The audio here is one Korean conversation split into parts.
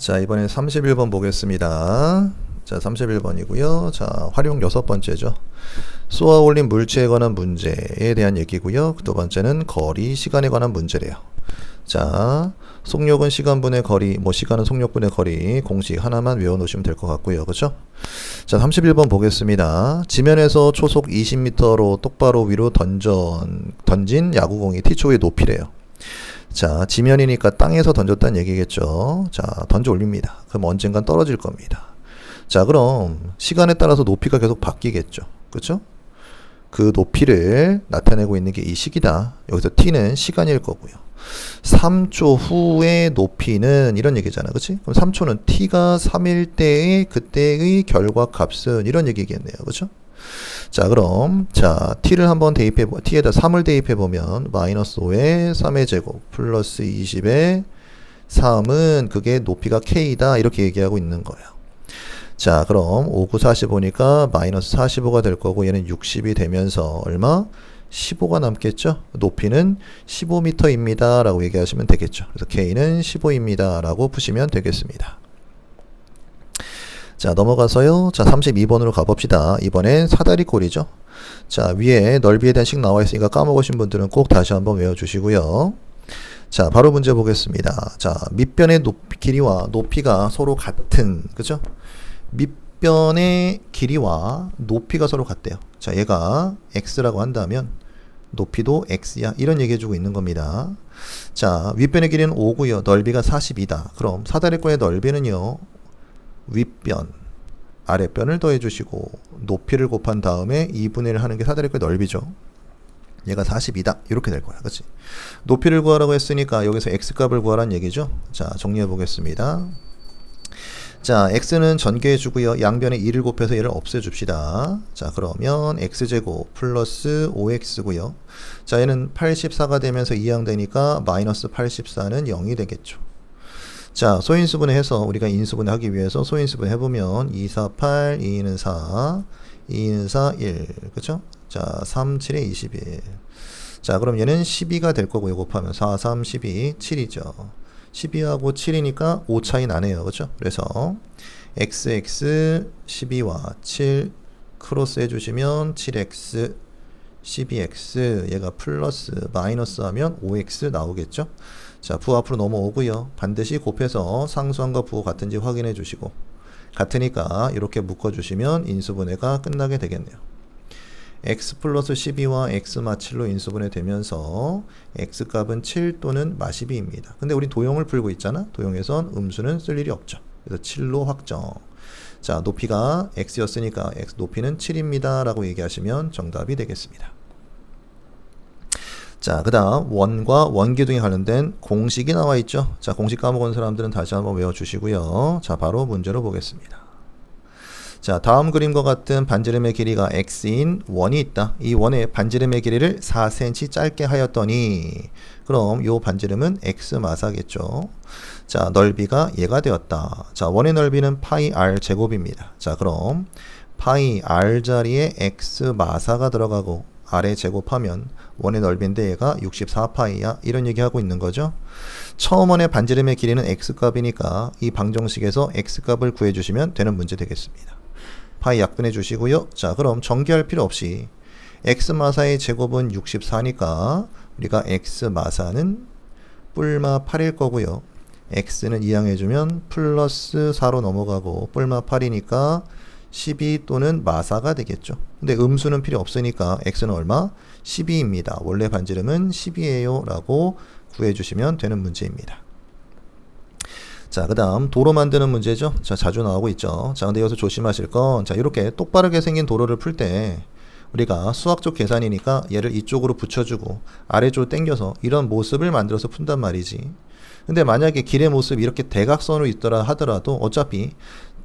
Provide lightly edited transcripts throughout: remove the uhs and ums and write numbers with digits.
자, 이번엔 31번 보겠습니다. 자, 31번이고요. 자, 활용 6번째죠. 쏘아 올린 물체에 관한 문제에 대한 얘기고요. 두 번째는 거리, 시간에 관한 문제래요. 자, 속력은 시간분의 거리, 시간은 속력분의 거리 공식 하나만 외워놓으시면 될 것 같고요. 그렇죠? 자, 31번 보겠습니다. 지면에서 초속 20m로 똑바로 위로 던진 야구공이 T초의 높이래요. 자, 지면이니까 땅에서 던졌다는 얘기겠죠. 자, 던져 올립니다. 그럼 언젠간 떨어질 겁니다. 자, 그럼 시간에 따라서 높이가 계속 바뀌겠죠. 그렇죠? 그 높이를 나타내고 있는 게 이 식이다. 여기서 t는 시간일 거고요. 3초 후의 높이는 이런 얘기잖아. 그렇지? 그럼 3초는 t가 3일 때의 그때의 결과 값은 이런 얘기겠네요. 그렇죠? 자, 그럼 t를 한번 t에다 3을 대입해 보면 마이너스 5에 3의 제곱 플러스 20에 3은 그게 높이가 k다 이렇게 얘기하고 있는 거예요. 자, 그럼 5, 9, 45니까 마이너스 45가 될 거고 얘는 60이 되면서 얼마? 15가 남겠죠? 높이는 15m입니다 라고 얘기하시면 되겠죠. 그래서 k는 15입니다 라고 푸시면 되겠습니다. 자, 넘어가서요. 자, 32번으로 가봅시다. 이번엔 사다리꼴이죠. 자, 위에 넓이에 대한 식 나와 있으니까 까먹으신 분들은 꼭 다시 한번 외워주시고요. 자, 바로 문제 보겠습니다. 자, 밑변의 길이와 높이가 서로 같은, 그죠? 밑변의 길이와 높이가 서로 같대요. 자, 얘가 x라고 한다면 높이도 x야. 이런 얘기 해주고 있는 겁니다. 자, 윗변의 길이는 5고요. 넓이가 42다. 그럼 사다리꼴의 넓이는요. 윗변, 아랫변을 더해주시고 높이를 곱한 다음에 2분의 1 하는 게 사다리꼴의 넓이죠. 얘가 42다. 이렇게 될 거야. 그치? 높이를 구하라고 했으니까 여기서 x값을 구하라는 얘기죠. 자, 정리해 보겠습니다. 자, x는 전개해 주고요. 양변에 2를 곱해서 얘를 없애줍시다. 자, 그러면 x제곱 플러스 5x고요. 자, 얘는 84가 되면서 이항되니까 마이너스 84는 0이 되겠죠. 자, 소인수분해 해서 우리가 인수분해 하기 위해서 소인수분해 해보면 2, 4, 8, 2는 4, 2는 4, 1. 그쵸? 자, 3, 7에 21. 자, 그럼 얘는 12가 될 거고요. 곱하면 4, 3, 12, 7이죠. 12하고 7이니까 5 차이 나네요. 그쵸? 그래서 xx 12와 7 크로스 해주시면 7x 12x 얘가 플러스 마이너스 하면 5x 나오겠죠? 자, 부호 앞으로 넘어오고요. 반드시 곱해서 상수함과 부호 같은지 확인해 주시고 같으니까 이렇게 묶어주시면 인수분해가 끝나게 되겠네요. x 플러스 12와 x 마 7로 인수분해 되면서 x값은 7 또는 마 12입니다. 근데 우리 도형을 풀고 있잖아. 도형에선 음수는 쓸 일이 없죠. 그래서 7로 확정. 자, 높이가 x였으니까 x 높이는 7입니다 라고 얘기하시면 정답이 되겠습니다. 자, 그 다음 원과 원기둥에 관련된 공식이 나와 있죠. 자, 공식 까먹은 사람들은 다시 한번 외워주시고요. 자, 바로 문제로 보겠습니다. 자, 다음 그림과 같은 반지름의 길이가 x인 원이 있다. 이 원의 반지름의 길이를 4cm 짧게 하였더니 그럼 요 반지름은 x 마사겠죠. 자, 넓이가 얘가 되었다. 자, 원의 넓이는 파이 r 제곱입니다. 자, 그럼 파이 r 자리에 x 마사가 들어가고 r에 제곱하면 원의 넓이인데 얘가 64파이야. 이런 얘기하고 있는 거죠. 처음 원의 반지름의 길이는 x값이니까 이 방정식에서 x값을 구해주시면 되는 문제 되겠습니다. 파이 약분해 주시고요. 자, 그럼 전개할 필요 없이 x마사의 제곱은 64니까 우리가 x마사는 뿔마 8일 거고요. x는 이항해주면 플러스 4로 넘어가고 뿔마 8이니까 12 또는 마사가 되겠죠. 근데 음수는 필요 없으니까 x는 얼마? 12입니다. 원래 반지름은 10이에요 라고 구해주시면 되는 문제입니다. 자, 그 다음 도로 만드는 문제죠. 자, 자주 나오고 있죠. 자, 근데 여기서 조심하실 건 자, 이렇게 똑바르게 생긴 도로를 풀 때 우리가 수학적 계산이니까 얘를 이쪽으로 붙여주고 아래쪽으로 당겨서 이런 모습을 만들어서 푼단 말이지. 근데 만약에 길의 모습이 이렇게 대각선으로 있더라 하더라도 어차피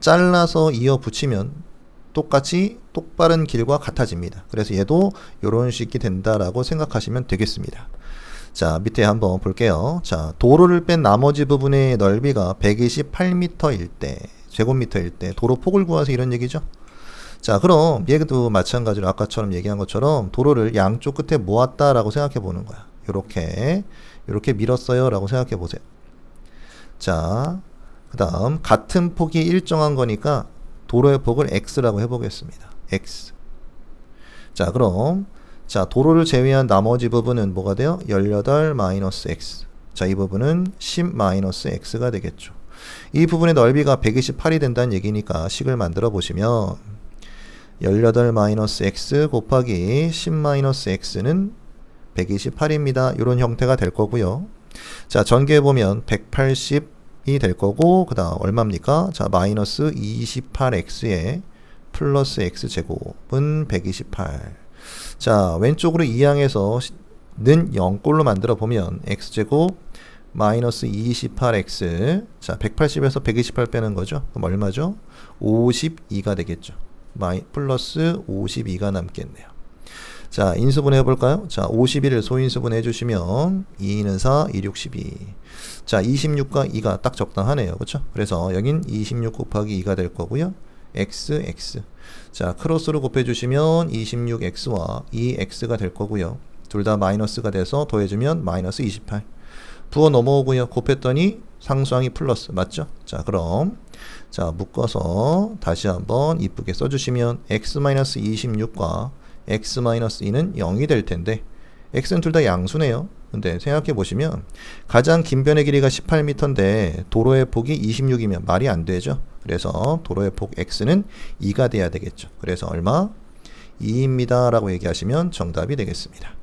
잘라서 이어 붙이면 똑같이 똑바른 길과 같아집니다. 그래서 얘도 이런 식이 된다라고 생각하시면 되겠습니다. 자, 밑에 한번 볼게요. 자, 도로를 뺀 나머지 부분의 넓이가 128m일 때, 제곱미터일 때 도로 폭을 구하세요 이런 얘기죠. 자, 그럼 얘도 마찬가지로 아까처럼 얘기한 것처럼 도로를 양쪽 끝에 모았다라고 생각해 보는 거야. 이렇게 밀었어요 라고 생각해 보세요. 자, 그 다음 같은 폭이 일정한 거니까 도로의 폭을 x라고 해보겠습니다. x. 자, 그럼 자, 도로를 제외한 나머지 부분은 뭐가 돼요? 18 마이너스 x. 자, 이 부분은 10 마이너스 x가 되겠죠. 이 부분의 넓이가 128이 된다는 얘기니까 식을 만들어 보시면 18 마이너스 x 곱하기 10 마이너스 x는 128입니다. 이런 형태가 될 거고요. 자, 전개해 보면 180이 될 거고, 그 다음 얼마입니까? 자, 마이너스 28x에 플러스 x제곱은 128. 자, 왼쪽으로 이항해서 는 0꼴로 만들어 보면 x제곱 마이너스 28x. 자, 180에서 128 빼는 거죠. 그럼 얼마죠? 52가 되겠죠. 플러스 52가 남겠네요. 자, 인수분 해볼까요? 자, 51을 소인수분 해주시면 2는 4, 2, 6, 12. 자, 26과 2가 딱 적당하네요. 그쵸? 그래서 여긴 26 곱하기 2가 될 거고요. x, x. 자, 크로스로 곱해주시면 26x와 2x가 될 거고요. 둘 다 마이너스가 돼서 더해주면 마이너스 28. 부어 넘어오고요. 곱했더니 상수항이 플러스. 맞죠? 자, 그럼 자, 묶어서 다시 한번 이쁘게 써주시면 x-26과 x-2는 0이 될 텐데 x는 둘 다 양수네요. 근데 생각해 보시면 가장 긴 변의 길이가 18m인데 도로의 폭이 26이면 말이 안 되죠. 그래서 도로의 폭 x는 2가 돼야 되겠죠. 그래서 얼마? 2입니다 라고 얘기하시면 정답이 되겠습니다.